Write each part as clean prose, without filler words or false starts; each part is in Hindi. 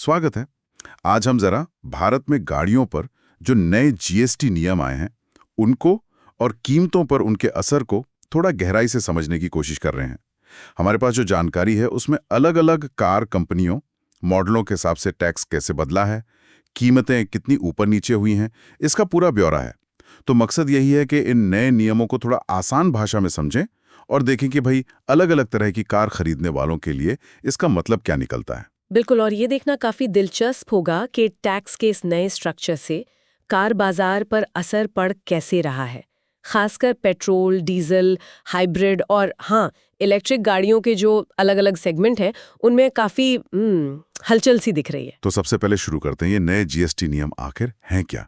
स्वागत है। आज हम जरा भारत में गाड़ियों पर जो नए जीएसटी नियम आए हैं उनको और कीमतों पर उनके असर को थोड़ा गहराई से समझने की कोशिश कर रहे हैं। हमारे पास जो जानकारी है उसमें अलग अलग कार कंपनियों मॉडलों के हिसाब से टैक्स कैसे बदला है, कीमतें कितनी ऊपर नीचे हुई हैं, इसका पूरा ब्यौरा है। तो मकसद यही है कि इन नए नियमों को थोड़ा आसान भाषा में समझें और देखें कि भाई अलग अलग तरह की कार खरीदने वालों के लिए इसका मतलब क्या निकलता है। बिल्कुल, और ये देखना काफी दिलचस्प होगा कि टैक्स के इस नए स्ट्रक्चर से कार बाजार पर असर पड़ कैसे रहा है, खासकर पेट्रोल, डीजल, हाइब्रिड और हाँ, इलेक्ट्रिक गाड़ियों के जो अलग अलग सेगमेंट हैं उनमें काफी हलचल सी दिख रही है। तो सबसे पहले शुरू करते हैं, ये नए जीएसटी नियम आखिर हैं क्या?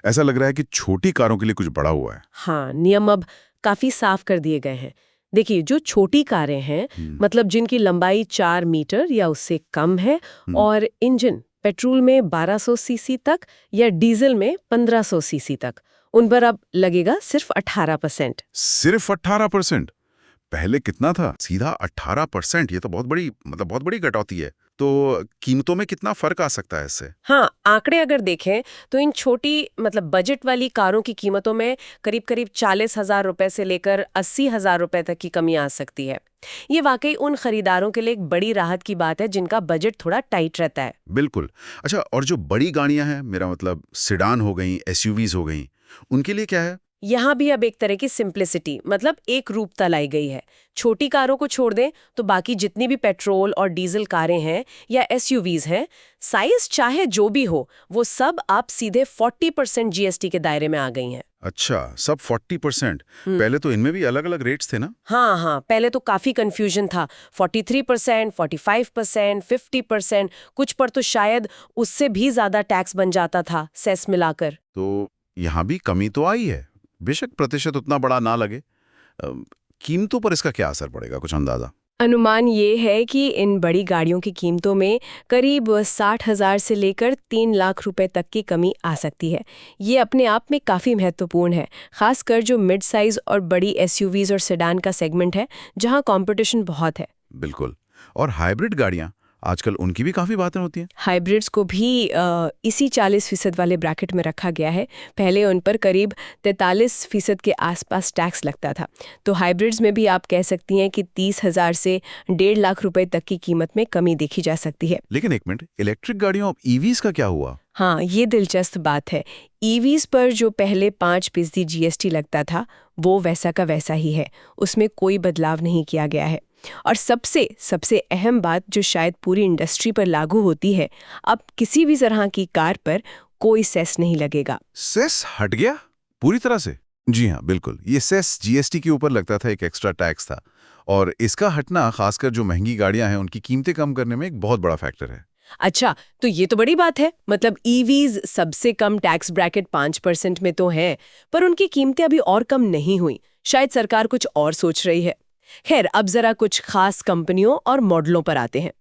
ऐसा लग रहा है कि छोटी कारों के लिए कुछ बड़ा हुआ है। हाँ, नियम अब काफी साफ कर दिए गए हैं। देखिए, जो छोटी कारें हैं, मतलब जिनकी लंबाई 4 मीटर या उससे कम है और इंजन पेट्रोल में 1200 सीसी तक या डीजल में 1500 सीसी तक, उन पर अब लगेगा सिर्फ 18%। सिर्फ 18%? पहले कितना था? सीधा 18%। ये तो बहुत बड़ी कटौती है। तो कीमतों में कितना फर्क आ सकता है इससे? हाँ, आंकड़े अगर देखें तो इन छोटी बजट वाली कारों की कीमतों में करीब करीब 40,000 रुपए से लेकर 80,000 रुपए तक की कमी आ सकती है। ये वाकई उन खरीदारों के लिए एक बड़ी राहत की बात है जिनका बजट थोड़ा टाइट रहता है। बिल्कुल। अच्छा, और जो बड़ी गाड़ियां हैं, मेरा मतलब सिडान हो गई, एसयूवीज हो गई, उनके लिए क्या है? यहाँ भी अब एक तरह की सिंप्लिसिटी एक रूपता लाई गई है। छोटी कारों को छोड़ दें तो बाकी जितनी भी पेट्रोल और डीजल कारें हैं या एसयूवीज हैं, साइज चाहे जो भी हो, वो सब आप सीधे 40% जीएसटी के दायरे में आ गई हैं। अच्छा, सब 40%? पहले तो इनमें भी अलग अलग रेट्स थे ना? हाँ, पहले तो काफी कंफ्यूजन था। 43%, 45%, 50%, कुछ पर तो शायद उससे भी ज्यादा टैक्स बन जाता था सेस मिलाकर। तो यहाँ भी कमी तो आई है, बेशक प्रतिशत उतना बड़ा ना लगे। कीमतों पर इसका क्या असर पड़ेगा, कुछ अंदाजा? अनुमान ये है कि इन बड़ी गाड़ियों की कीमतों में करीब 60,000 से लेकर 3 लाख रुपए तक की कमी आ सकती है। ये अपने आप में काफ़ी महत्वपूर्ण है, खासकर जो मिड साइज और बड़ी एसयूवीज और सेडान का सेगमेंट है, जहां कंपटीशन बहुत है। बिल्कुल। और हाइब्रिड गाड़ियां, आजकल उनकी भी काफी बातें होती हैं। हाइब्रिड्स को भी इसी 40% वाले ब्रैकेट में रखा गया है। पहले उन पर करीब 43% के आसपास टैक्स लगता था। तो हाइब्रिड्स में भी आप कह सकती हैं कि 30,000 से 1.5 लाख रुपए तक की कीमत में कमी देखी जा सकती है। लेकिन एक मिनट, इलेक्ट्रिक गाड़ियों ईवीज का क्या हुआ? हाँ, ये दिलचस्प बात है। ईवीज पर जो पहले 5% जीएसटी लगता था, वो वैसा का वैसा ही है। उसमें कोई बदलाव नहीं किया गया है। और सबसे अहम बात जो शायद पूरी इंडस्ट्री पर लागू होती है, अब किसी भी तरह की कार पर कोई सेस नहीं लगेगा। सेस हट गया पूरी तरह से? जी हाँ, बिल्कुल। ये सेस जीएसटी के ऊपर लगता था, एक एक्स्ट्रा टैक्स था, और इसका हटना खासकर जो महंगी गाड़ियां हैं उनकी कीमतें कम करने में एक बहुत बड़ा फैक्टर है। अच्छा, तो ये तो बड़ी बात है। ईवीज सबसे कम टैक्स ब्रैकेट 5% में तो है, पर उनकी कीमतें अभी और कम नहीं हुई। शायद सरकार कुछ और सोच रही है। खैर, अब जरा कुछ खास कंपनियों और मॉडलों पर आते हैं।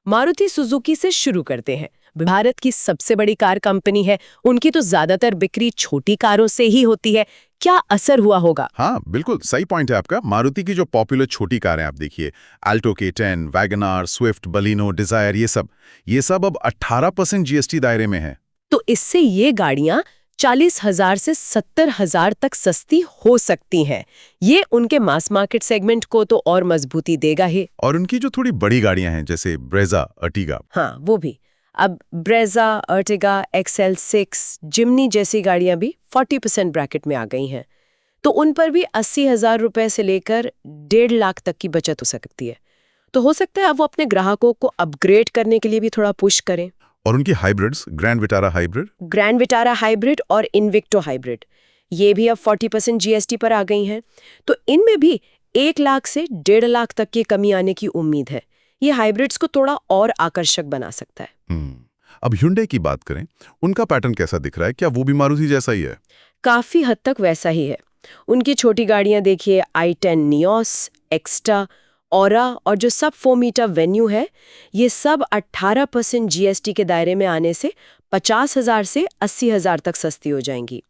मारुति सुजुकी से शुरू करते हैं। भारत की सबसे बड़ी कार कंपनी है, उनकी तो ज्यादातर बिक्री छोटी कारों से ही होती है। क्या असर हुआ होगा? हाँ, बिल्कुल सही पॉइंट है आपका। मारुति की जो पॉपुलर छोटी कारें आप देखिए, Alto K10, Wagon R, Swift, Baleno, Dzire, ये सब अब 18% जीएसटी दायरे में है। तो इससे ये गाड़ियां 40,000 से 70,000 तक सस्ती हो सकती हैं। ये उनके मास मार्केट सेगमेंट को तो और मजबूती देगा ही। और उनकी जो थोड़ी बड़ी गाड़ियां हैं जैसे ब्रेजा, अर्टिगा। हाँ, वो भी। अब ब्रेजा, अर्टिगा, XL6, जिमनी जैसी गाड़ियां भी 40% ब्रैकेट में आ गई हैं। तो उन पर भी 80,000 रुपए से लेकर 1.5 लाख तक की बचत हो सकती है। तो हो सकता है अब वो अपने ग्राहकों को अपग्रेड करने के लिए भी थोड़ा पुश करें। और उनकी हाइब्रिड्स, ग्रैंड विटारा हाइब्रिड और इन्विक्टो हाइब्रिड, ये भी अब 40% जीएसटी पर आ गई हैं। तो इनमें भी 1 लाख से 1.5 लाख तक की कमी आने की उम्मीद है। ये हाइब्रिड्स को थोड़ा और आकर्षक बना सकता है। अब Hyundai की बात करें, उनका पैटर्न कैसा दिख रहा है? क्या वो भी मारुति जैसा ही है? काफी हद तक वैसा ही है। उनकी छोटी गाड़ियां देखिए, i10 नियोस, एक्स्टा, ऑरा और जो सब 4 मीटर वेन्यू है, ये सब 18% जीएसटी के दायरे में आने से 50,000 से 80,000 तक सस्ती हो जाएंगी।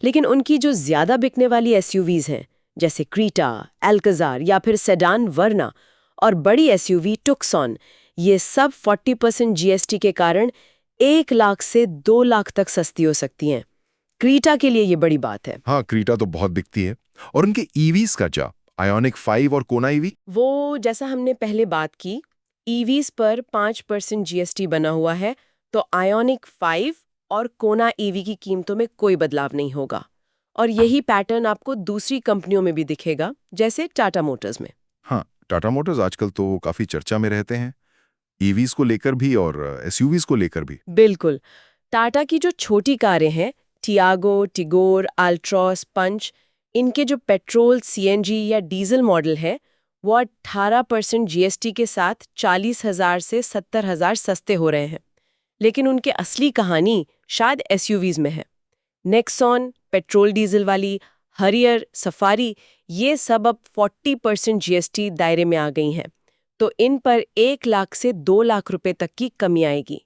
लेकिन उनकी जो ज्यादा बिकने वाली एसयूवीज हैं, जैसे क्रीटा, एल्काजार या फिर सेडान वर्ना और बड़ी एसयूवी टुक्सॉन, ये सब 40% जीएसटी के कारण 1 लाख से 2 लाख तक सस्ती हो सकती हैं। क्रीटा के लिए ये बड़ी बात है। हाँ, क्रीटा तो बहुत दिखती है। और उनके ईवीज का क्या? आयोनिक 5 और कोना ईवी? वो जैसा हमने पहले बात की, ईवीज पर 5% जीएसटी बना हुआ है, तो आयोनिक 5 और कोना ईवी की कीमतों में कोई बदलाव नहीं होगा। और यही पैटर्न आपको दूसरी कंपनियों में भी दिखेगा, जैसे टाटा मोटर्स में। हाँ, टाटा मोटर्स आजकल तो काफी चर्चा में रहते हैं, ईवीज को लेकर भी और एसयूवीज को लेकर भी। बिल्कुल। टाटा की जो छोटी कारें हैं, टियागो, टिगोर, अल्ट्रॉस, पंच, इनके जो पेट्रोल, सीएनजी या डीजल मॉडल है, वो 18% जीएसटी के साथ 40,000 से 70,000 सस्ते हो रहे हैं। लेकिन उनके असली कहानी शायद एसयूवीज में है। नेक्सॉन, पेट्रोल डीजल वाली, हरियर, सफारी, ये सब अब 40% जीएसटी दायरे में आ गई हैं। तो इन पर 1 लाख से 2 लाख रुपए तक की कमी आएगी।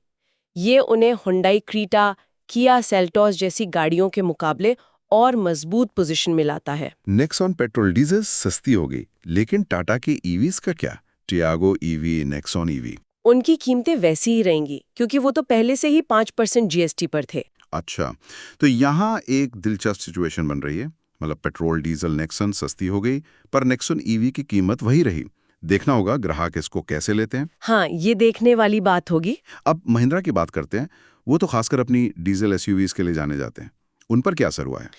ये उन्हें हुंडई क्रीटा, किया सेल्टॉस जैसी गाड़ियों के मुकाबले और मजबूत पोजीशन में लाता है। नेक्सॉन पेट्रोल डीजल सस्ती हो गई, लेकिन टाटा के ईवीज का क्या? Tiago EV, Nexon EV. उनकी कीमतें वैसी ही रहेंगी, क्योंकि वो तो पहले से ही 5% जीएसटी पर थे। अच्छा, तो यहाँ एक दिलचस्प सिचुएशन बन रही है। मतलब पेट्रोल डीजल नेक्सन सस्ती हो गई, पर नेक्सन ईवी की कीमत वही रही। देखना होगा ग्राहक इसको कैसे लेते हैं। हाँ, ये देखने वाली बात होगी। अब महिंद्रा की बात करते हैं। वो तो खासकर अपनी डीजल एसयूवीज के लिए जाने जाते हैं। उन पर क्या असर हुआ है?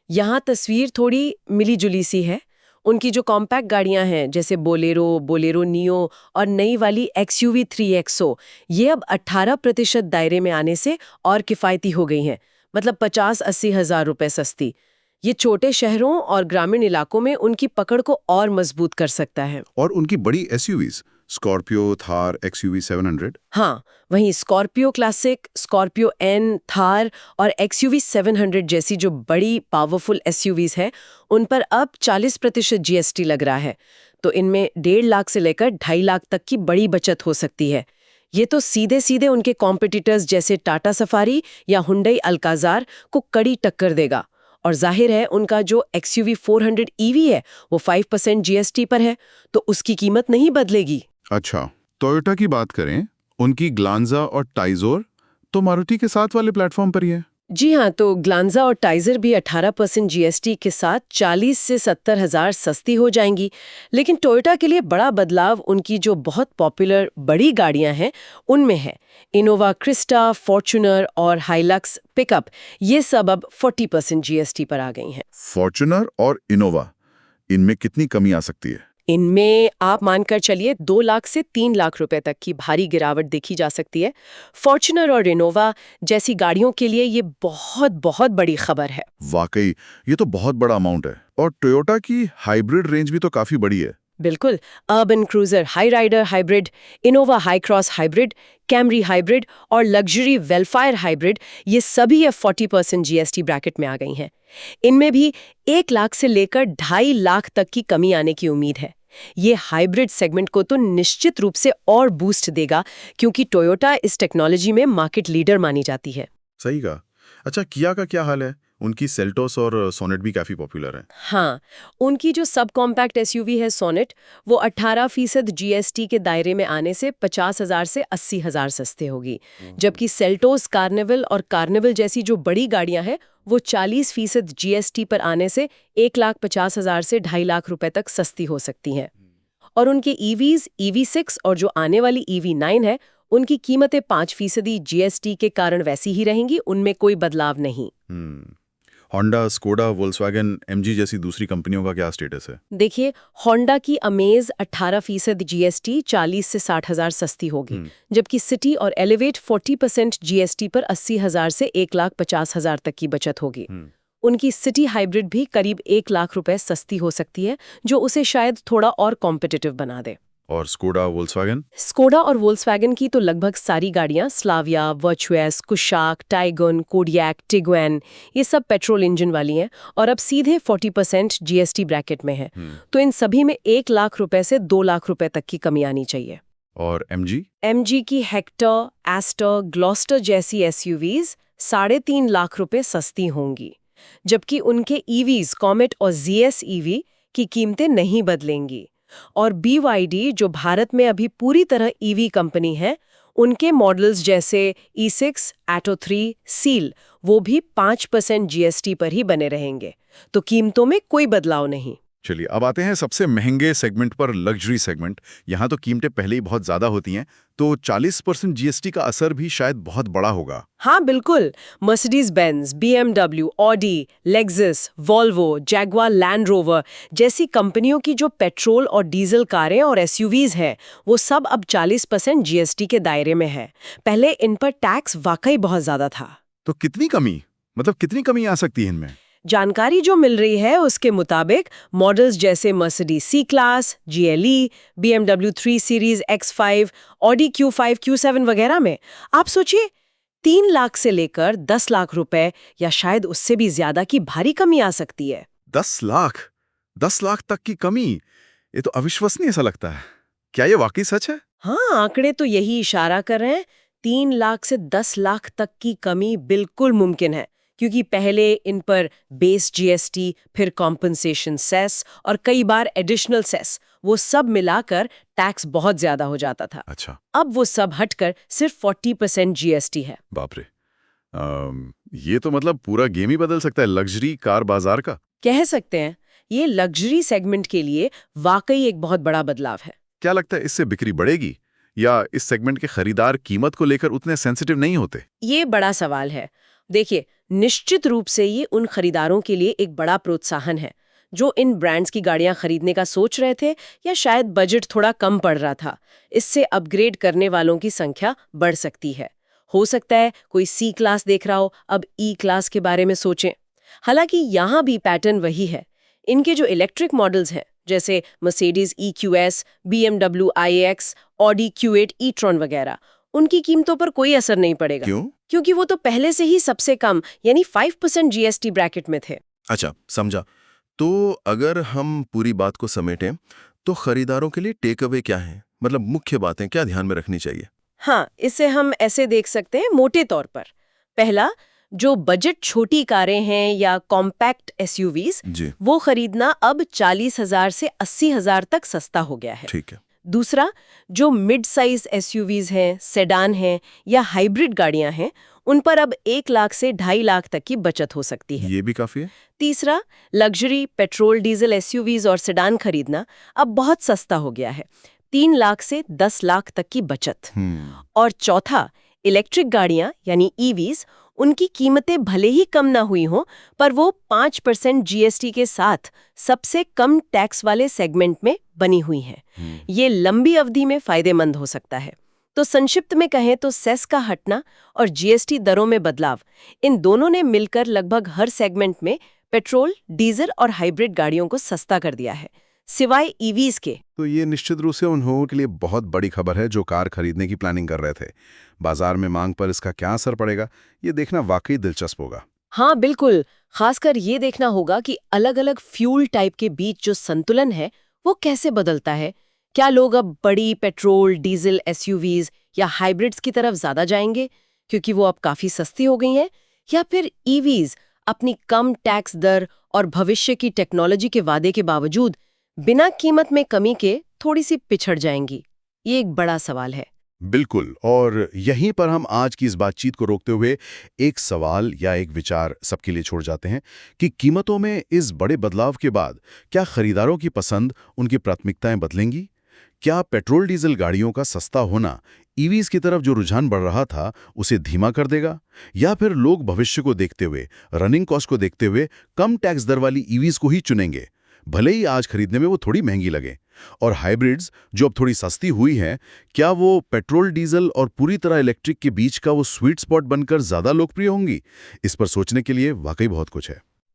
यहाँ तस्वीर थोड़ी मिली-जुली सी है। उनकी जो कॉम्पैक्ट गाड़ियां हैं, जैसे बोलेरो, बोलेरो नियो और नई वाली XUV 3XO, ये अब 18% दायरे में आने से और किफ़ायती हो गई हैं। मतलब 50-80 हज़ार रुपए सस्ती। ये छोटे शहरों और ग्रामीण इलाकों में उनकी पकड़ को और मजबूत कर सकता है। और उनकी बड़ी एसयूवीज, स्कॉर्पियो, थार, XUV 700। हाँ, वहीं Scorpio Classic, Scorpio N, Thar और XUV 700 जैसी जो बड़ी पावरफुल एसयूवीज हैं, उन पर अब 40% जीएसटी लग रहा है। तो इनमें 1.5 लाख से लेकर 2.5 लाख तक की बड़ी बचत हो सकती है। ये तो सीधे सीधे उनके कॉम्पिटिटर्स जैसे टाटा सफारी या हुंडई अल्काजार को कड़ी टक्कर देगा। और जाहिर है उनका जो XUV 400 EV है, वो 5% जीएसटी पर है, तो उसकी कीमत नहीं बदलेगी। अच्छा, टोयोटा की बात करें, उनकी ग्लांजा और टाइजोर तो मारुति के साथ वाले प्लेटफॉर्म पर ही है। जी हाँ, तो ग्लांजा और टाइजर भी 18% जीएसटी के साथ 40 से 70 हज़ार सस्ती हो जाएंगी। लेकिन टोयोटा के लिए बड़ा बदलाव उनकी जो बहुत पॉपुलर बड़ी गाड़ियां हैं उनमें है। इनोवा क्रिस्टा, फॉर्च्यूनर और हाइलक्स पिकअप, ये सब अब 40% जीएसटी पर आ गई हैं। फॉर्च्यूनर और इनोवा, इनमें कितनी कमी आ सकती है? इनमें आप मानकर चलिए 2 लाख से 3 लाख रुपए तक की भारी गिरावट देखी जा सकती है। फॉर्च्यूनर और इनोवा जैसी गाड़ियों के लिए ये बहुत बहुत बड़ी खबर है। वाकई ये तो बहुत बड़ा अमाउंट है। और टोयोटा की हाइब्रिड रेंज भी तो काफी बड़ी है। बिल्कुल, Urban Cruiser Hyryder hybrid, Innova Hycross hybrid, Camry hybrid और लग्जरी वेलफायर हाइब्रिड, ये सभी अब 40% जीएसटी ब्रैकेट में आ गई हैं। इनमें भी 1 लाख से लेकर 2.5 लाख तक की कमी आने की उम्मीद है। ये हाइब्रिड सेगमेंट को तो निश्चित रूप से और बूस्ट देगा, क्योंकि टोयोटा इस टेक्नोलॉजी में मार्केट लीडर मानी जाती है। सही कहा। अच्छा, किया का क्या हाल है? उनकी सेल्टोस और सोनेट भी काफी पॉपुलर है। हाँ, उनकी जो सब कॉम्पैक्ट एसयूवी है सोनेट, वो 18% जीएसटी के दायरे में आने से 50,000 से 80,000 सस्ते होगी। जबकि सेल्टोस, कार्निवल और कार्निवल जैसी जो बड़ी गाड़ियां हैं, वो 40% जीएसटी पर आने से 1,50,000 से 2.5 लाख रुपए तक सस्ती हो सकती हैं। और उनके ईवीज, EV6 और जो आने वाली EV9 है, उनकी कीमतें 5% जीएसटी के कारण वैसी ही रहेंगी, उनमें कोई बदलाव नहीं। होंडा, स्कोडा, वोल्क्सवैगन, MG जैसी दूसरी कंपनियों का क्या स्टेटस है? देखिए, होंडा की अमेज 18% जीएसटी 40 से 60 हज़ार सस्ती होगी, जबकि सिटी और एलिवेट 40% जीएसटी पर 80 हज़ार से 1,50,000 तक की बचत होगी। उनकी सिटी हाइब्रिड भी करीब 1 लाख रुपए सस्ती हो सकती है, जो उसे शायद थोड़ा और कॉम्पिटिटिव बना दे। और स्कोडा, वोल्क्सवैगन? स्कोडा और वोल्क्सवैगन की तो लगभग सारी गाड़ियां, Slavia, Virtus, Kushaq, Taigun, Kodiaq, Tiguan, ये सब पेट्रोल इंजन वाली हैं और अब सीधे 40% जीएसटी ब्रैकेट में है। तो इन सभी में 1 लाख रुपए से 2 लाख रुपए तक की कमी आनी चाहिए। और MG? MG की हेक्टर, एस्टर, ग्लॉस्टर जैसी एसयूवीज 3.5 लाख रुपए सस्ती होंगी, जबकि उनके ईवीज, कॉमेट और ZS EV की कीमतें नहीं बदलेंगी। और BYD जो भारत में अभी पूरी तरह ईवी कंपनी है, उनके मॉडल्स जैसे E6, Atto 3, Seal वो भी 5% GST पर ही बने रहेंगे। तो कीमतों में कोई बदलाव नहीं। चलिए अब आते हैं सबसे महंगे सेगमेंट पर, लग्जरी सेगमेंट। यहाँ तो कीमतें पहले ही बहुत ज्यादा होती हैं, तो 40% जीएसटी का असर भी शायद बहुत बड़ा होगा। हाँ बिल्कुल। Mercedes Benz, BMW, Audi, Lexus, Volvo, Jaguar land rover जैसी कंपनियों की जो पेट्रोल और डीजल कारें और SUVs हैं, वो सब अब 40% GST के दायरे में है। पहले इन पर टैक्स वाकई बहुत ज्यादा था। तो कितनी कमी, मतलब कितनी कमी आ सकती है इनमें? जानकारी जो मिल रही है उसके मुताबिक मॉडल्स जैसे Mercedes C class, GLE, BMW 3 series X5, Audi Q5, Q7 वगैरह में आप सोचिए 3 लाख से लेकर 10 लाख रुपए या शायद उससे भी ज्यादा की भारी कमी आ सकती है। 10 लाख, 10 लाख तक की कमी, ये तो अविश्वसनीय सा लगता है। क्या ये वाकई सच है? हाँ, आंकड़े तो यही इशारा कर रहे हैं। 3 लाख से 10 लाख तक की कमी बिल्कुल मुमकिन है, क्योंकि पहले इन पर बेस GST, फिर कॉम्पनसेशन सेस और कई बार एडिशनल सेस, वो सब मिलाकर टैक्स बहुत ज्यादा हो जाता था। अच्छा, अब वो सब हटकर सिर्फ 40% GST है। बाप रे। ये तो मतलब पूरा गेम ही बदल सकता है लग्जरी कार बाजार का। कह सकते हैं ये लग्जरी सेगमेंट के लिए वाकई एक बहुत बड़ा बदलाव है। क्या लगता है इससे बिक्री बढ़ेगी, या इस सेगमेंट के खरीदार कीमत को लेकर उतने सेंसिटिव नहीं होते? ये बड़ा सवाल है। देखिए, निश्चित रूप से ये उन खरीदारों के लिए एक बड़ा प्रोत्साहन है जो इन ब्रांड्स की गाड़ियां खरीदने का सोच रहे थे या शायद बजट थोड़ा कम पड़ रहा था। इससे अपग्रेड करने वालों की संख्या बढ़ सकती है। हो सकता है कोई C-क्लास देख रहा हो, अब E-क्लास के बारे में सोचें। हालांकि यहाँ भी पैटर्न वही है। इनके जो इलेक्ट्रिक मॉडल्स हैं जैसे Mercedes EQS, BMW iX, Audi Q8 e-tron वगैरह, उनकी कीमतों पर कोई असर नहीं पड़ेगा। क्यों? क्योंकि वो तो पहले से ही सबसे कम यानी 5% GST ब्रैकेट में थे। अच्छा, समझा। तो अगर हम पूरी बात को समेटें, तो खरीदारों के लिए टेक अवे क्या है? मतलब मुख्य बातें क्या ध्यान में रखनी चाहिए? हाँ, इसे हम ऐसे देख सकते हैं मोटे तौर पर। पहला, जो बजट छोटी कारें हैं या कॉम्पैक्ट SUVs, जी, वो खरीदना अब 40,000 से 80,000 तक सस्ता हो गया है। ठीक है। दूसरा, जो मिड साइज SUVs हैं, सेडान हैं या हाइब्रिड गाड़ियां हैं, उन पर अब 1 लाख से 2.5 लाख तक की बचत हो सकती है। ये भी काफी है। तीसरा, लग्जरी पेट्रोल डीजल SUVs और सेडान खरीदना अब बहुत सस्ता हो गया है, 3 लाख से 10 लाख तक की बचत। और चौथा, इलेक्ट्रिक गाड़ियां यानी EVs, उनकी कीमतें भले ही कम ना हुई हों, पर वो 5% GST के साथ सबसे कम टैक्स वाले सेगमेंट में बनी हुई हैं। ये लंबी अवधि में फायदेमंद हो सकता है। तो संक्षिप्त में कहें तो सेस का हटना और GST दरों में बदलाव, इन दोनों ने मिलकर लगभग हर सेगमेंट में पेट्रोल, डीजल और हाइब्रिड गाड़ियों को सस्ता कर दिया है, सिवाय EVs के। तो ये निश्चित रूप से उन लोगों के लिए बहुत बड़ी खबर है जो कार खरीदने की प्लानिंग कर रहे थे। बाजार में मांग पर इसका क्या असर पड़ेगा, ये देखना वाकई दिलचस्प होगा। हाँ बिल्कुल, खासकर ये देखना होगा कि अलग-अलग फ्यूल टाइप के बीच जो संतुलन है वो कैसे बदलता है। क्या लोग अब बड़ी पेट्रोल, डीजल SUVs या हाइब्रिड्स की तरफ ज्यादा जाएंगे क्योंकि वो अब काफी सस्ती हो गई हैं, या फिर EVs अपनी कम टैक्स दर और भविष्य की टेक्नोलॉजी के वादे के बावजूद बिना कीमत में कमी के थोड़ी सी पिछड़ जाएंगी? ये एक बड़ा सवाल है। बिल्कुल, और यहीं पर हम आज की इस बातचीत को रोकते हुए एक सवाल या एक विचार सबके लिए छोड़ जाते हैं कि कीमतों में इस बड़े बदलाव के बाद क्या खरीदारों की पसंद, उनकी प्राथमिकताएं बदलेंगी? क्या पेट्रोल डीजल गाड़ियों का सस्ता होना EVs की तरफ जो रुझान बढ़ रहा था उसे धीमा कर देगा, या फिर लोग भविष्य को देखते हुए, रनिंग कॉस्ट को देखते हुए कम टैक्स दर वाली EVs को ही चुनेंगे, भले ही आज खरीदने में वो थोड़ी महंगी लगे? और हाइब्रिड्स जो अब थोड़ी सस्ती हुई हैं, क्या वो पेट्रोल डीजल और पूरी तरह इलेक्ट्रिक के बीच का वो स्वीट स्पॉट बनकर ज्यादा लोकप्रिय होंगी? इस पर सोचने के लिए वाकई बहुत कुछ है।